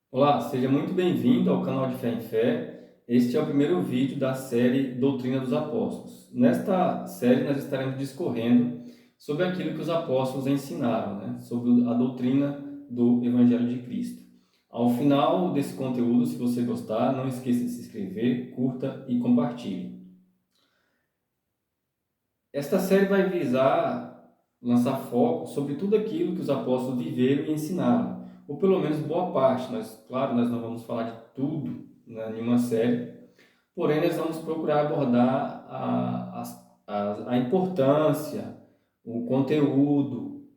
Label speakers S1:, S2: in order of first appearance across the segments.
S1: Olá, seja muito bem-vindo ao canal de Fé em Fé. Este é o primeiro vídeo da série Doutrina dos Apóstolos. Nesta série, nós estaremos discorrendo sobre aquilo que os apóstolos ensinaram, sobre a doutrina do Evangelho de Cristo. Ao final desse conteúdo, se você gostar, não esqueça de se inscrever, curta e compartilhe. Esta série vai visar lançar foco sobre tudo aquilo que os apóstolos viveram e ensinaram, ou pelo menos boa parte. Claro, nós não vamos falar de tudo, em uma série, porém nós vamos procurar abordar a importância, o conteúdo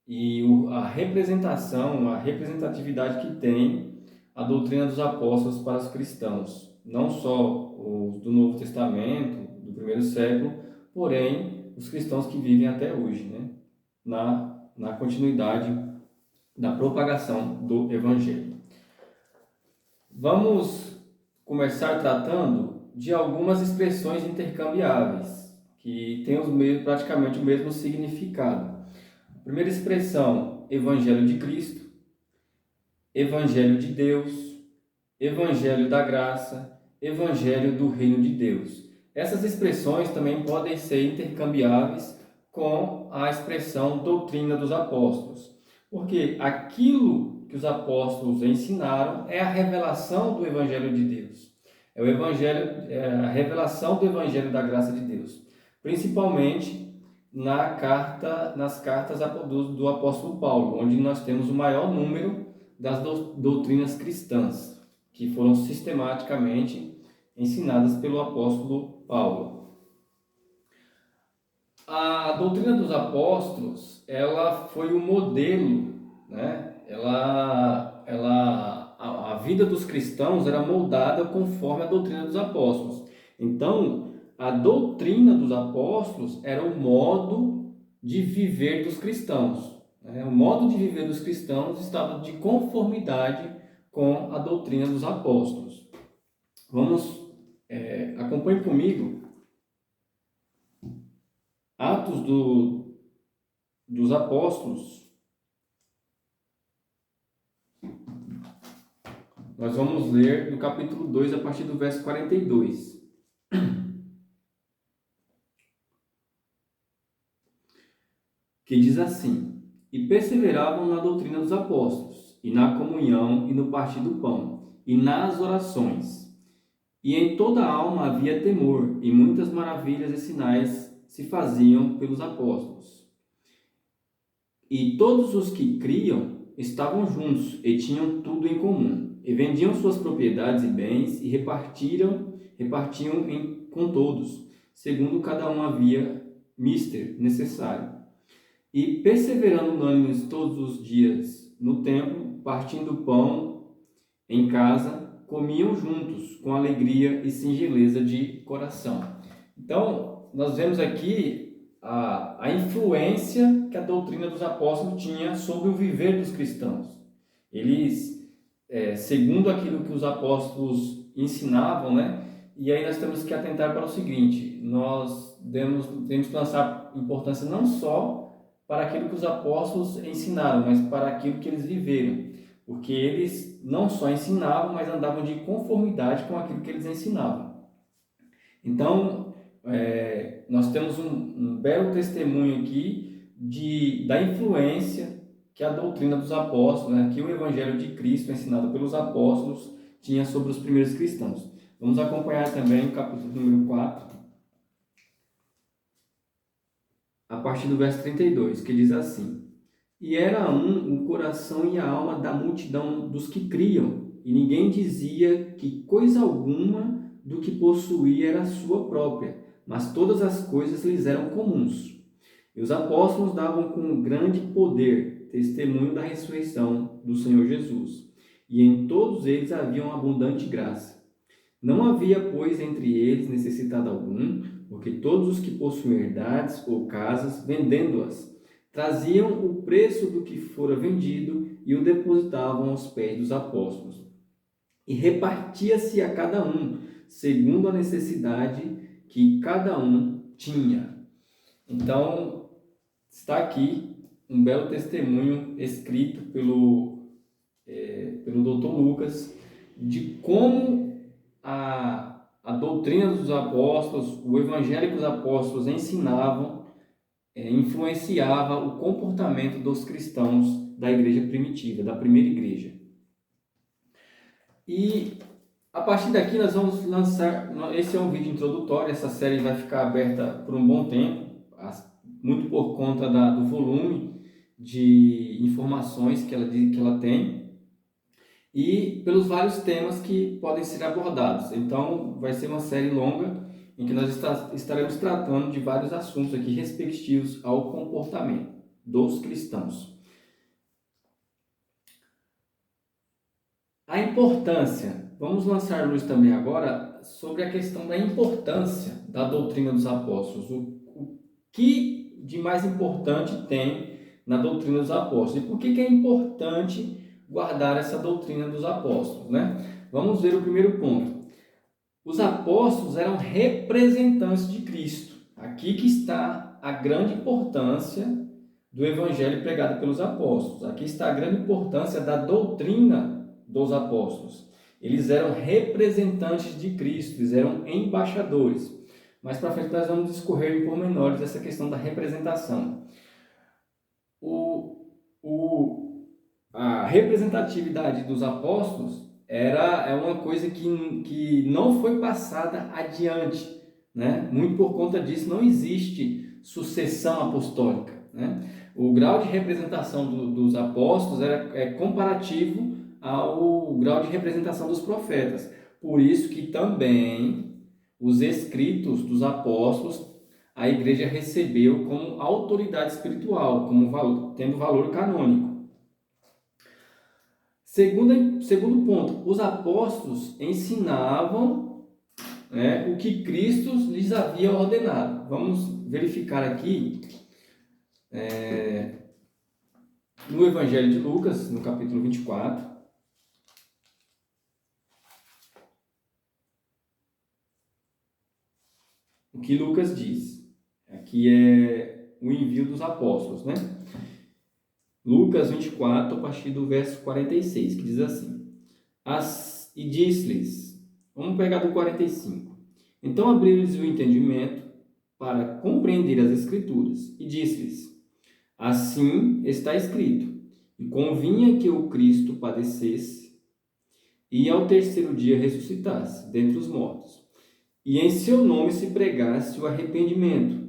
S1: e a representação, a representatividade que tem a doutrina dos apóstolos para os cristãos, não só os do Novo Testamento, do primeiro século, porém os cristãos que vivem até hoje, na continuidade da propagação do Evangelho. Vamos começar tratando de algumas expressões intercambiáveis, que têm praticamente o mesmo significado. A primeira expressão, Evangelho de Cristo, Evangelho de Deus, Evangelho da Graça, Evangelho do Reino de Deus. Essas expressões também podem ser intercambiáveis com a expressão doutrina dos apóstolos, porque aquilo que os apóstolos ensinaram é a revelação do Evangelho de Deus. É o Evangelho, é a revelação do Evangelho da Graça de Deus, principalmente nas cartas do apóstolo Paulo, onde nós temos o maior número das doutrinas cristãs, que foram sistematicamente ensinadas pelo apóstolo Paulo. A doutrina dos apóstolos, ela foi o modelo, a vida dos cristãos era moldada conforme a doutrina dos apóstolos. Então, a doutrina dos apóstolos era o modo de viver dos cristãos. O modo de viver dos cristãos estava de conformidade com a doutrina dos apóstolos. Acompanhe comigo Atos dos Apóstolos. Nós vamos ler no capítulo 2, a partir do verso 42. Que diz assim: E perseveravam na doutrina dos apóstolos, e na comunhão, e no partir do pão, e nas orações. E em toda a alma havia temor, e muitas maravilhas e sinais se faziam pelos apóstolos. E todos os que criam estavam juntos, e tinham tudo em comum, e vendiam suas propriedades e bens, e repartiam com todos, segundo cada um havia mister necessário. E perseverando unânimes todos os dias no templo, partindo pão em casa, comiam juntos com alegria e singeleza de coração. Então, nós vemos aqui a influência que a doutrina dos apóstolos tinha sobre o viver dos cristãos. Eles, segundo aquilo que os apóstolos ensinavam, e aí nós temos que atentar para o seguinte: nós temos que lançar importância não só para aquilo que os apóstolos ensinaram, mas para aquilo que eles viveram, porque eles não só ensinavam, mas andavam de conformidade com aquilo que eles ensinavam. Então, nós temos um belo testemunho aqui da influência que a doutrina dos apóstolos, que o Evangelho de Cristo, ensinado pelos apóstolos, tinha sobre os primeiros cristãos. Vamos acompanhar também o capítulo número 4, a partir do verso 32, que diz assim: E era o coração e a alma da multidão dos que criam, e ninguém dizia que coisa alguma do que possuía era sua própria, mas todas as coisas lhes eram comuns. E os apóstolos davam com grande poder testemunho da ressurreição do Senhor Jesus, e em todos eles havia uma abundante graça. Não havia, pois, entre eles necessitado algum, porque todos os que possuíam herdades ou casas, vendendo-as, traziam o preço do que fora vendido e o depositavam aos pés dos apóstolos. E repartia-se a cada um, segundo a necessidade que cada um tinha. Então, está aqui um belo testemunho escrito pelo pelo Dr. Lucas, de como a doutrina dos apóstolos, o evangelho que os apóstolos ensinavam, influenciava o comportamento dos cristãos da igreja primitiva, da primeira igreja. E a partir daqui nós vamos lançar, esse é um vídeo introdutório, essa série vai ficar aberta por um bom tempo, muito por conta do volume de informações que ela tem e pelos vários temas que podem ser abordados. Então vai ser uma série longa em que nós estaremos tratando de vários assuntos aqui respectivos ao comportamento dos cristãos. A importância, vamos lançar luz também agora sobre a questão da importância da doutrina dos apóstolos. O que de mais importante tem na doutrina dos apóstolos? E por que é importante guardar essa doutrina dos apóstolos, né? Vamos ver o primeiro ponto. Os apóstolos eram representantes de Cristo. Aqui que está a grande importância do evangelho pregado pelos apóstolos. Aqui está a grande importância da doutrina dos apóstolos. Eles eram representantes de Cristo, eles eram embaixadores. Mais para frente nós vamos discorrer em pormenores essa questão da representação. A representatividade dos apóstolos é uma coisa que não foi passada adiante, né? Muito por conta disso não existe sucessão apostólica, né? O grau de representação dos apóstolos é comparativo ao grau de representação dos profetas. Por isso que também os escritos dos apóstolos a igreja recebeu como autoridade espiritual, tendo valor canônico. Segundo ponto, os apóstolos ensinavam, né, o que Cristo lhes havia ordenado. Vamos verificar aqui no Evangelho de Lucas, no capítulo 24. O que Lucas diz? Aqui é o envio dos apóstolos, né? Lucas 24, a partir do verso 46, que diz assim: E disse-lhes, vamos pegar do 45. Então abriu-lhes o entendimento para compreender as Escrituras, e disse-lhes: Assim está escrito, e convinha que o Cristo padecesse, e ao terceiro dia ressuscitasse dentre os mortos, e em seu nome se pregasse o arrependimento,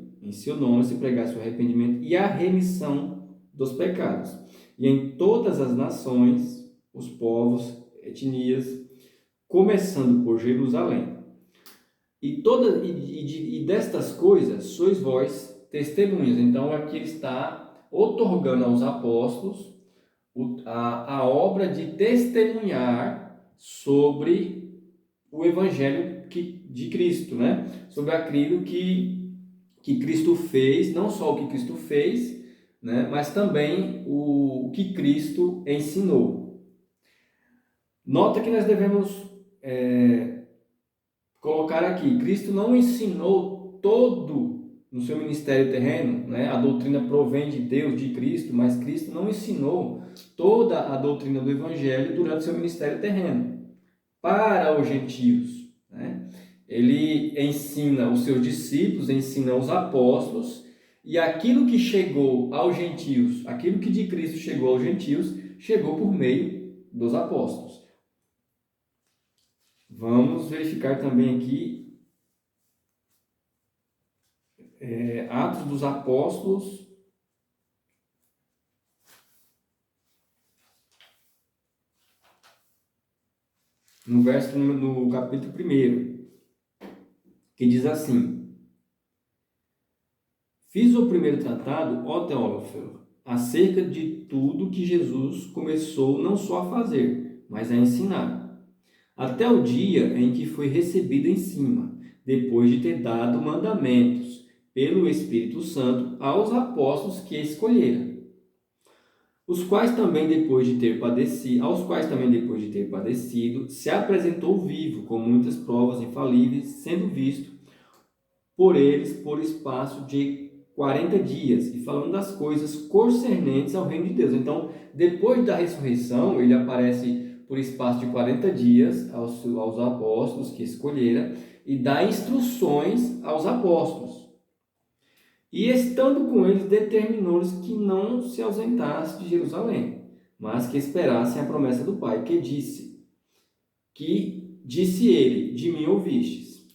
S1: e a remissão dos pecados, e em todas as nações, os povos, etnias, começando por Jerusalém. E destas coisas sois vós testemunhas. Então aqui ele está otorgando aos apóstolos a obra de testemunhar sobre o evangelho de Cristo, né? Sobre aquilo que Cristo fez, não só o que Cristo fez, né? Mas também o que Cristo ensinou. Nota que nós devemos colocar aqui, Cristo não ensinou todo no seu ministério terreno, né? A doutrina provém de Deus, de Cristo, mas Cristo não ensinou toda a doutrina do Evangelho durante seu ministério terreno para os gentios, né? Ele ensina os seus discípulos, ensina os apóstolos, e aquilo que chegou aos gentios, aquilo que de Cristo chegou aos gentios, chegou por meio dos apóstolos. Vamos verificar também aqui Atos dos Apóstolos, no capítulo 1, que diz assim: Fiz o primeiro tratado, ó Teófilo, acerca de tudo que Jesus começou não só a fazer, mas a ensinar, até o dia em que foi recebido em cima, depois de ter dado mandamentos pelo Espírito Santo aos apóstolos que escolhera, aos quais também depois de ter padecido, se apresentou vivo com muitas provas infalíveis, sendo visto por eles por espaço de 40 dias, e falando das coisas concernentes ao reino de Deus. Então, depois da ressurreição, ele aparece por espaço de 40 dias aos apóstolos que escolhera e dá instruções aos apóstolos. E estando com eles, determinou-lhes que não se ausentasse de Jerusalém, mas que esperassem a promessa do Pai, que disse ele, de mim ouvistes.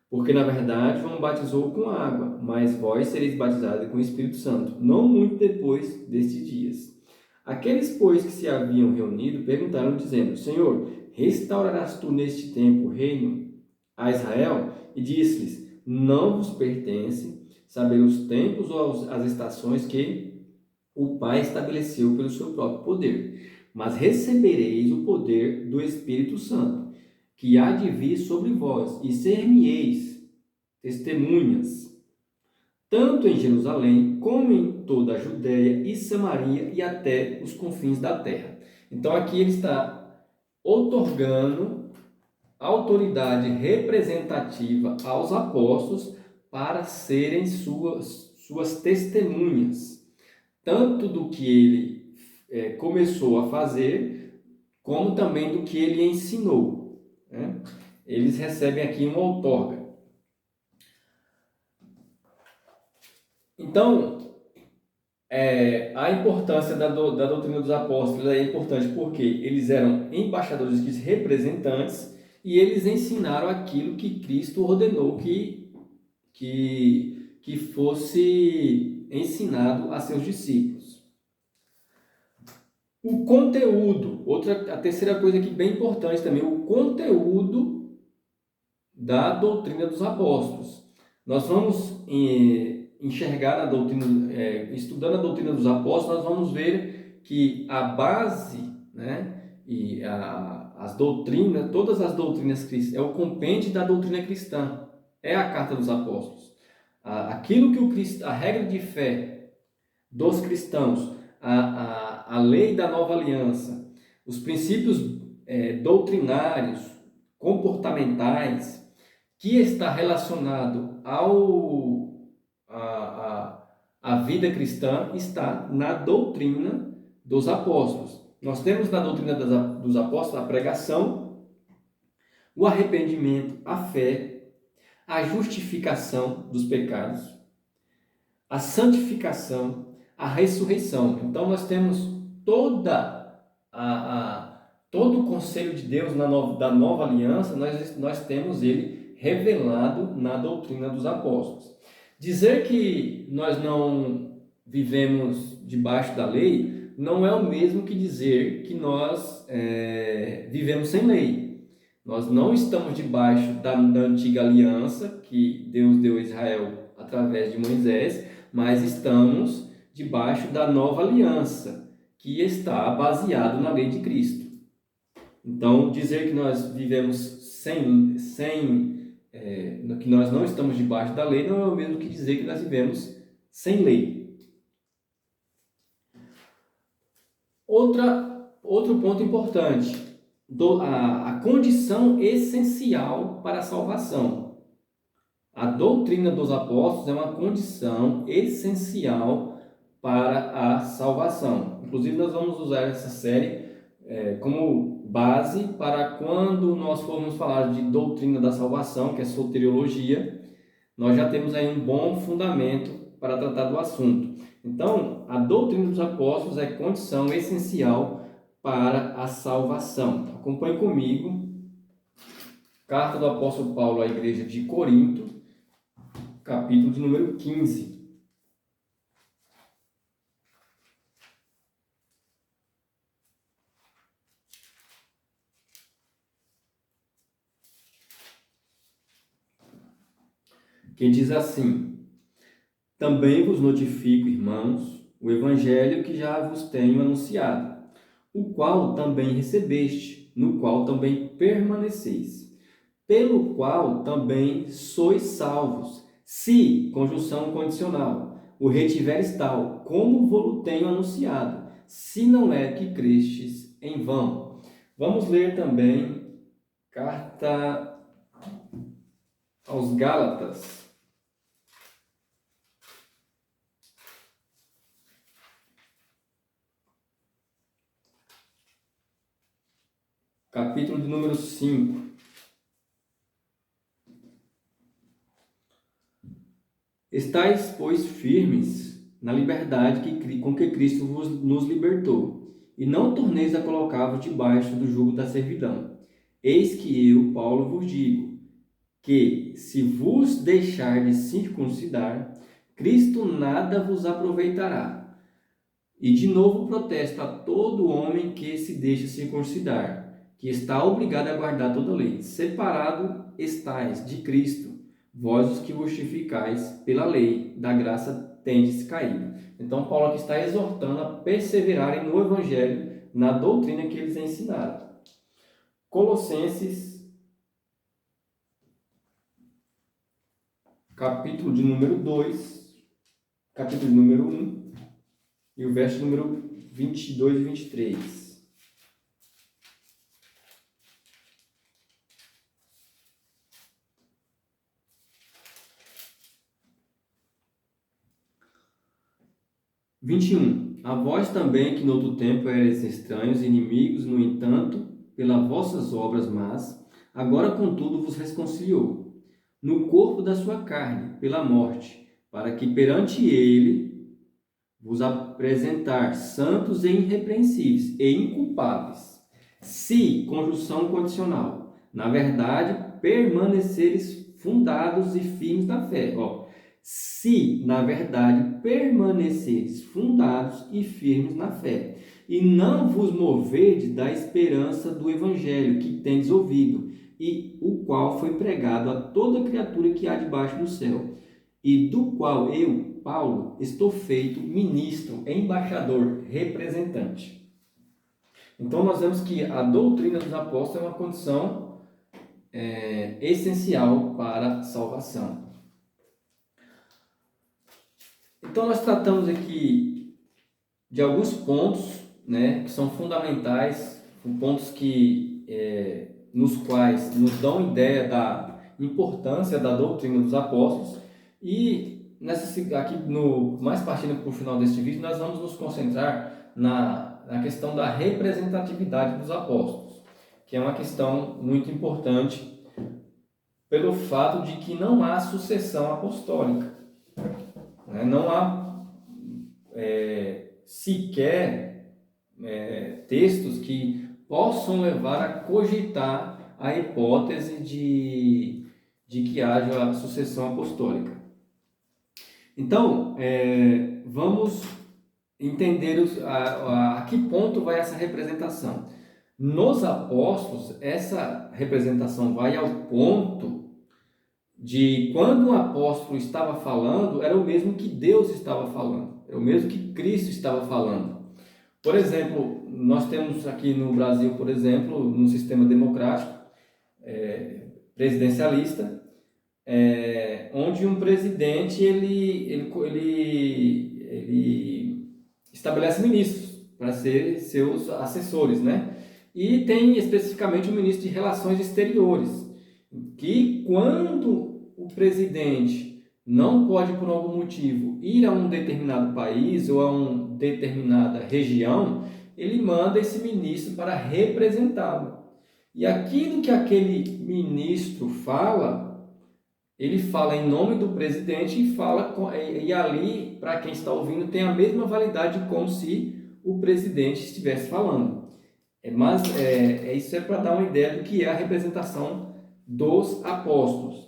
S1: Porque, na verdade, João batizou com água, mas vós sereis batizados com o Espírito Santo, não muito depois destes dias. Aqueles, pois, que se haviam reunido, perguntaram, dizendo, Senhor, restaurarás tu neste tempo o reino a Israel? E disse-lhes, não vos pertence saber os tempos ou as estações que o Pai estabeleceu pelo seu próprio poder, mas recebereis o poder do Espírito Santo, que há de vir sobre vós, e ser-me-eis testemunhas, tanto em Jerusalém, como em toda a Judéia e Samaria e até os confins da terra. Então aqui ele está outorgando autoridade representativa aos apóstolos para serem suas testemunhas, tanto do que ele começou a fazer, como também do que ele ensinou, né? Eles recebem aqui uma outorga. Então, a importância da doutrina dos apóstolos é importante porque eles eram embaixadores, representantes, e eles ensinaram aquilo que Cristo ordenou que fosse ensinado a seus discípulos. O conteúdo, a terceira coisa aqui bem importante também, o conteúdo da doutrina dos apóstolos. Nós vamos enxergar a doutrina, estudando a doutrina dos apóstolos, nós vamos ver que a base, né, e as doutrinas, todas as doutrinas cristãs, é o compêndio da doutrina cristã, é a carta dos apóstolos. Aquilo que a regra de fé dos cristãos, a lei da nova aliança, os princípios doutrinários, comportamentais, que está relacionado à vida cristã, está na doutrina dos apóstolos. Nós temos na doutrina dos apóstolos a pregação, o arrependimento, a fé, a justificação dos pecados, a santificação, a ressurreição. Então nós temos todo o conselho de Deus da nova aliança, nós temos ele revelado na doutrina dos apóstolos. Dizer que nós não vivemos debaixo da lei não é o mesmo que dizer que nós vivemos sem lei. Nós não estamos debaixo da antiga aliança que Deus deu a Israel através de Moisés, mas estamos debaixo da nova aliança, que está baseado na lei de Cristo. Então, dizer que nós vivemos que nós não estamos debaixo da lei não é o mesmo que dizer que nós vivemos sem lei. Outro ponto importante, a condição essencial para a salvação. A doutrina dos apóstolos é uma condição essencial para a salvação. Inclusive, nós vamos usar essa série como base para quando nós formos falar de doutrina da salvação, que é soteriologia, nós já temos aí um bom fundamento para tratar do assunto. Então, a doutrina dos apóstolos é condição essencial para a salvação. Acompanhe comigo, carta do apóstolo Paulo à igreja de Corinto, capítulo de número 15. Que diz assim: também vos notifico, irmãos, o evangelho que já vos tenho anunciado, o qual também recebeste, no qual também permaneceis, pelo qual também sois salvos, se, conjunção condicional, o retiveres tal, como vos tenho anunciado, se não é que crestes em vão. Vamos ler também carta aos Gálatas. capítulo de número 5. Estais, pois, firmes na liberdade com que Cristo nos libertou, e não torneis a colocar-vos debaixo do jugo da servidão. Eis que eu, Paulo, vos digo, que se vos deixardes circuncidar, Cristo nada vos aproveitará. E de novo protesto a todo homem que se deixa circuncidar, que está obrigado a guardar toda a lei. Separado estais de Cristo, vós os que vos justificais pela lei, da graça tendes caído. Então Paulo aqui está exortando a perseverarem no Evangelho, na doutrina que eles ensinaram. Colossenses, capítulo de número 2, capítulo de número 1, e o verso número 22 e 23. A vós também, que no outro tempo erais estranhos, inimigos, no entanto, pelas vossas obras más, agora contudo vos reconciliou, no corpo da sua carne, pela morte, para que perante ele vos apresentar santos e irrepreensíveis e inculpáveis, se, conjunção condicional, na verdade, permaneceres fundados e firmes na fé. Se, na verdade, permaneceres fundados e firmes na fé, e não vos moverdes da esperança do evangelho que tendes ouvido, e o qual foi pregado a toda criatura que há debaixo do céu, e do qual eu, Paulo, estou feito ministro, embaixador, representante. Então, nós vemos que a doutrina dos apóstolos é uma condição essencial para a salvação. Então, nós tratamos aqui de alguns pontos, né, que são fundamentais, pontos que, nos quais nos dão ideia da importância da doutrina dos apóstolos. E aqui, mais partindo para o final deste vídeo, nós vamos nos concentrar na questão da representatividade dos apóstolos, que é uma questão muito importante pelo fato de que não há sucessão apostólica. Não há sequer textos que possam levar a cogitar a hipótese de que haja a sucessão apostólica. Então, vamos entender a que ponto vai essa representação. Nos apóstolos, essa representação vai ao ponto de quando o apóstolo estava falando, era o mesmo que Deus estava falando, era o mesmo que Cristo estava falando. Por exemplo, nós temos aqui no Brasil, por exemplo, no sistema democrático, presidencialista, onde um presidente ele estabelece ministros para serem seus assessores, né? E tem especificamente o ministro de Relações Exteriores, que quando o presidente não pode, por algum motivo, ir a um determinado país ou a uma determinada região, ele manda esse ministro para representá-lo. E aquilo que aquele ministro fala, ele fala em nome do presidente e ali, para quem está ouvindo, tem a mesma validade como se o presidente estivesse falando. Mas isso é para dar uma ideia do que é a representação dos apóstolos.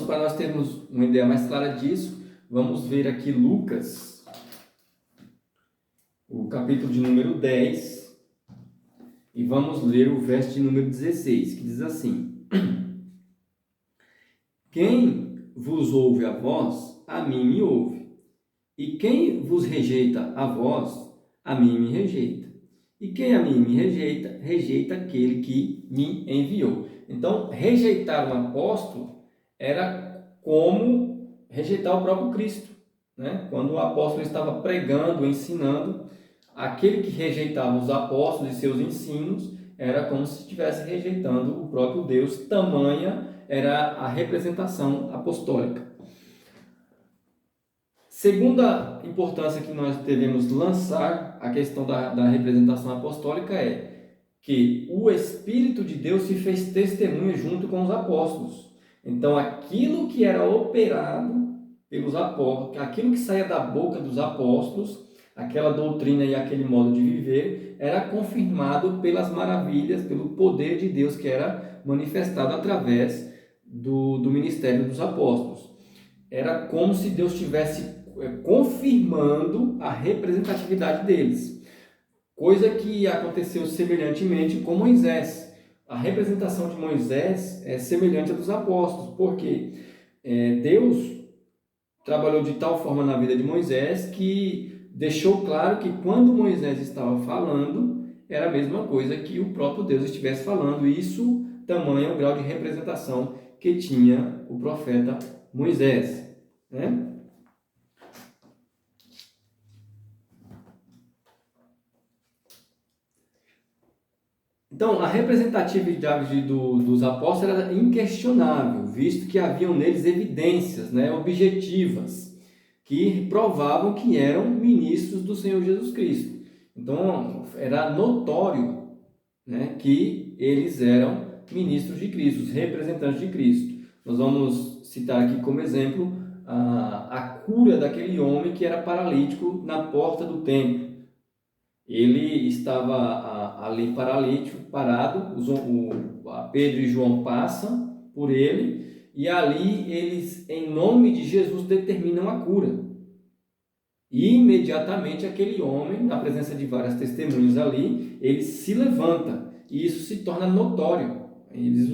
S1: Para nós termos uma ideia mais clara disso, vamos ver aqui Lucas, o capítulo de número 10, e vamos ler o verso de número 16, que diz assim: Quem vos ouve a vós, a mim me ouve, e quem vos rejeita a vós, a mim me rejeita. E quem a mim me rejeita, rejeita aquele que me enviou. Então, rejeitar um apóstolo era como rejeitar o próprio Cristo, né? Quando o apóstolo estava pregando, ensinando, aquele que rejeitava os apóstolos e seus ensinos era como se estivesse rejeitando o próprio Deus. Tamanha era a representação apostólica. Segunda importância que nós devemos lançar a questão da representação apostólica é que o Espírito de Deus se fez testemunha junto com os apóstolos. Então, aquilo que era operado pelos apóstolos, aquilo que saía da boca dos apóstolos, aquela doutrina e aquele modo de viver, era confirmado pelas maravilhas, pelo poder de Deus que era manifestado através do ministério dos apóstolos. Era como se Deus estivesse confirmando a representatividade deles. Coisa que aconteceu semelhantemente com Moisés. A representação de Moisés é semelhante à dos apóstolos, porque Deus trabalhou de tal forma na vida de Moisés que deixou claro que quando Moisés estava falando, era a mesma coisa que o próprio Deus estivesse falando. Isso tamanho é o grau de representação que tinha o profeta Moisés, né? Então, a representatividade dos apóstolos era inquestionável, visto que haviam neles evidências, né, objetivas, que provavam que eram ministros do Senhor Jesus Cristo. Então, era notório, né, que eles eram ministros de Cristo, os representantes de Cristo. Nós vamos citar aqui como exemplo a cura daquele homem que era paralítico na porta do templo. Ele estava ali paralítico, parado, Pedro e João passam por ele, e ali eles, em nome de Jesus, determinam a cura. E imediatamente aquele homem, na presença de várias testemunhas ali, ele se levanta, e isso se torna notório. Eles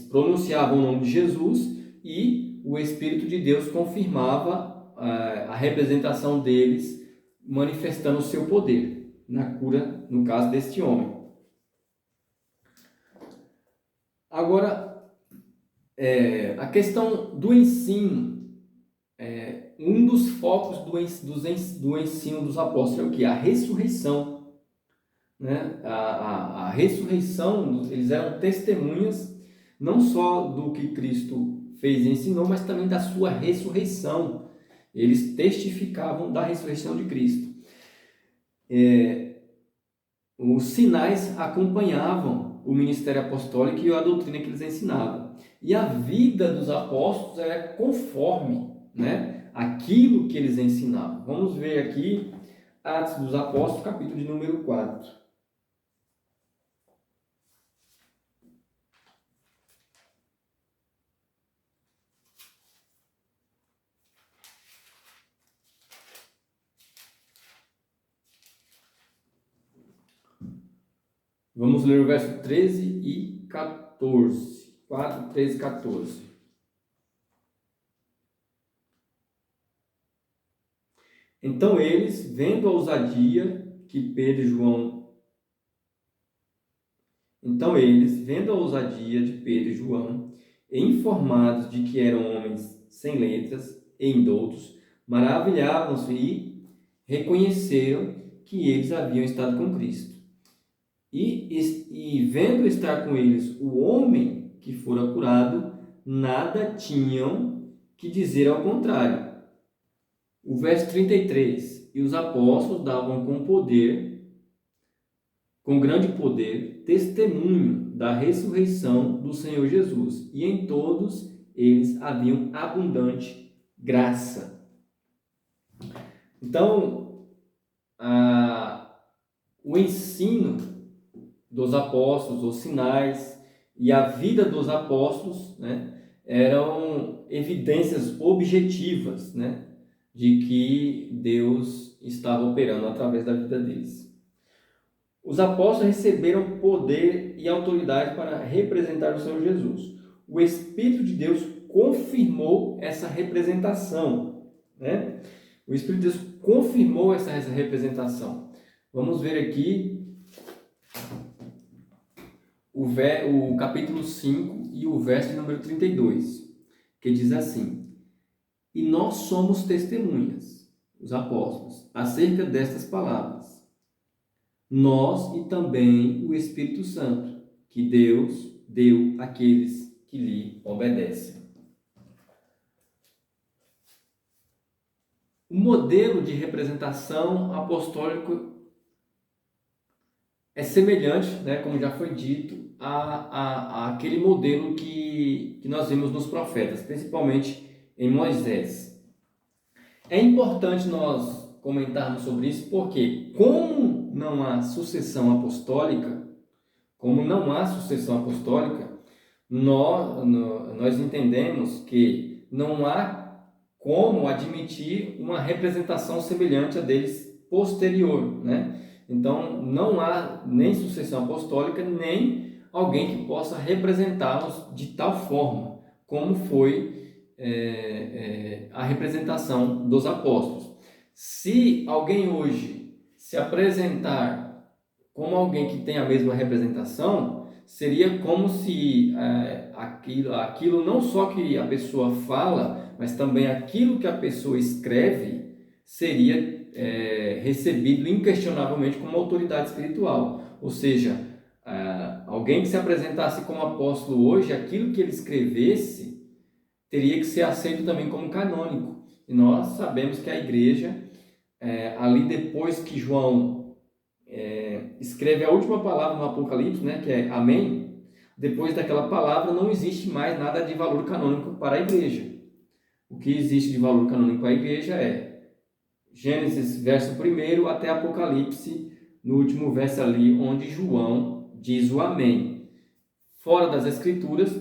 S1: pronunciavam o nome de Jesus, e o Espírito de Deus confirmava a representação deles, manifestando o seu poder na cura, no caso deste homem. Agora, a questão do ensino, um dos focos do ensino dos apóstolos é o que? A ressurreição. Né? A ressurreição, eles eram testemunhas não só do que Cristo fez e ensinou, mas também da sua ressurreição. Eles testificavam da ressurreição de Cristo. Os sinais acompanhavam o ministério apostólico e a doutrina que eles ensinavam. E a vida dos apóstolos era conforme, né, aquilo que eles ensinavam. Vamos ver aqui Atos dos Apóstolos, capítulo de número 4. Vamos ler o verso 13 e 14. 4, 13 e 14. Então eles, vendo a ousadia que Pedro e João... informados de que eram homens sem letras e indoutos, maravilhavam-se e reconheceram que eles haviam estado com Cristo. E vendo estar com eles o homem que fora curado, nada tinham que dizer ao contrário. O verso 33, e os apóstolos davam com grande poder, testemunho da ressurreição do Senhor Jesus, e em todos eles haviam abundante graça. Então, o ensino dos apóstolos, os sinais e a vida dos apóstolos, né, eram evidências objetivas, né, de que Deus estava operando através da vida deles. Os apóstolos receberam poder e autoridade para representar o Senhor Jesus. O Espírito de Deus confirmou essa representação, né? O Espírito de Deus confirmou essa representação. Vamos ver aqui o capítulo 5 e o verso número 32, que diz assim: E nós somos testemunhas, os apóstolos, acerca destas palavras. Nós e também o Espírito Santo, que Deus deu àqueles que lhe obedecem. O modelo de representação apostólico é semelhante, né, como já foi dito, àquele modelo que nós vimos nos profetas, principalmente em Moisés. É importante nós comentarmos sobre isso porque, como não há sucessão apostólica, nós entendemos que não há como admitir uma representação semelhante a deles posterior, né? Então, não há nem sucessão apostólica, nem alguém que possa representá-los de tal forma como foi a representação dos apóstolos. Se alguém hoje se apresentar como alguém que tem a mesma representação, seria como se aquilo não só que a pessoa fala, mas também aquilo que a pessoa escreve seria recebido inquestionavelmente como autoridade espiritual. Ou seja, alguém que se apresentasse como apóstolo hoje, aquilo que ele escrevesse teria que ser aceito também como canônico. E nós sabemos que a igreja, ali depois que João escreve a última palavra no Apocalipse, né, que é Amém, depois daquela palavra não existe mais nada de valor canônico para a igreja. O que existe de valor canônico para a igreja é Gênesis, verso 1 até Apocalipse, no último verso ali, onde João diz o Amém. Fora das Escrituras,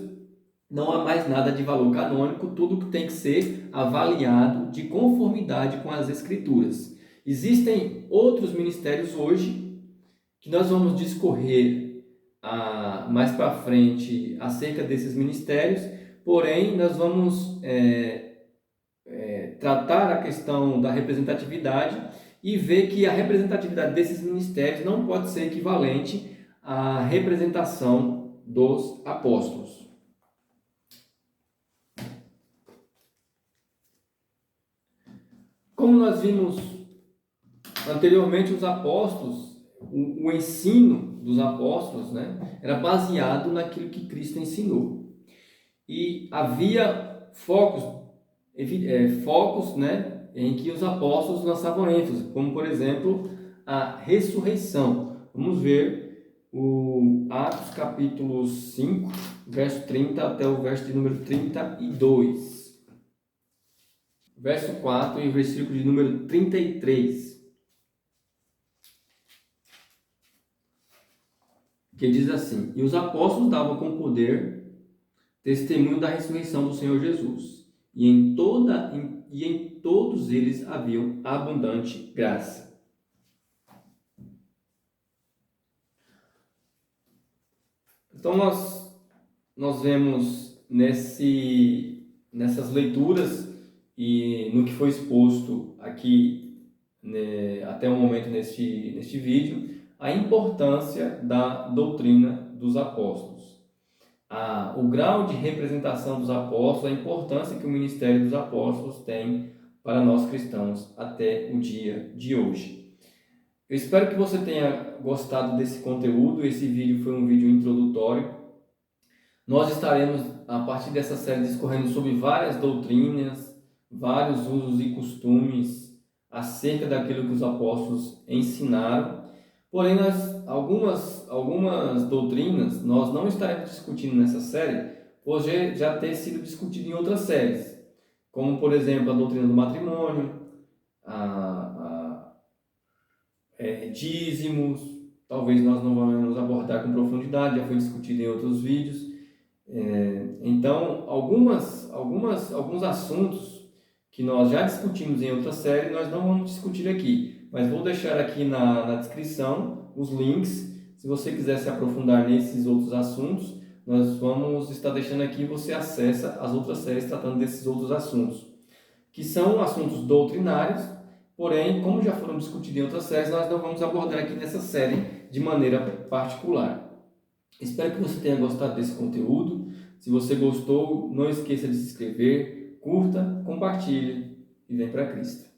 S1: não há mais nada de valor canônico, tudo que tem que ser avaliado de conformidade com as Escrituras. Existem outros ministérios hoje que nós vamos discorrer mais para frente acerca desses ministérios, porém nós vamos tratar a questão da representatividade e ver que a representatividade desses ministérios não pode ser equivalente à representação dos apóstolos. Como nós vimos anteriormente, os apóstolos, o ensino dos apóstolos, né, era baseado naquilo que Cristo ensinou. E havia focos, né, em que os apóstolos lançavam ênfase, como, por exemplo, a ressurreição. Vamos ver o Atos capítulo 5, verso 30 até o verso de número 32. Verso 4 e o versículo de número 33. Que diz assim: E os apóstolos davam com poder testemunho da ressurreição do Senhor Jesus, e em todos eles haviam abundante graça. Então nós vemos nessas leituras e no que foi exposto aqui, né, até o momento neste vídeo, a importância da doutrina dos apóstolos. O grau de representação dos apóstolos, a importância que o ministério dos apóstolos tem para nós cristãos até o dia de hoje. Eu espero que você tenha gostado desse conteúdo. Esse vídeo foi um vídeo introdutório. Nós estaremos, a partir dessa série, discorrendo sobre várias doutrinas, vários usos e costumes acerca daquilo que os apóstolos ensinaram. Porém, algumas doutrinas nós não estaremos discutindo nessa série, pois já ter sido discutido em outras séries, como, por exemplo, a doutrina do matrimônio, dízimos. Talvez nós não vamos abordar com profundidade, já foi discutido em outros vídeos. Então, alguns assuntos que nós já discutimos em outra série, nós não vamos discutir aqui, mas vou deixar aqui na descrição os links. Se você quiser se aprofundar nesses outros assuntos, nós vamos estar deixando aqui, você acessa as outras séries tratando desses outros assuntos, que são assuntos doutrinários, porém, como já foram discutidos em outras séries, nós não vamos abordar aqui nessa série de maneira particular. Espero que você tenha gostado desse conteúdo. Se você gostou, não esqueça de se inscrever, curta, compartilhe e vem para Cristo.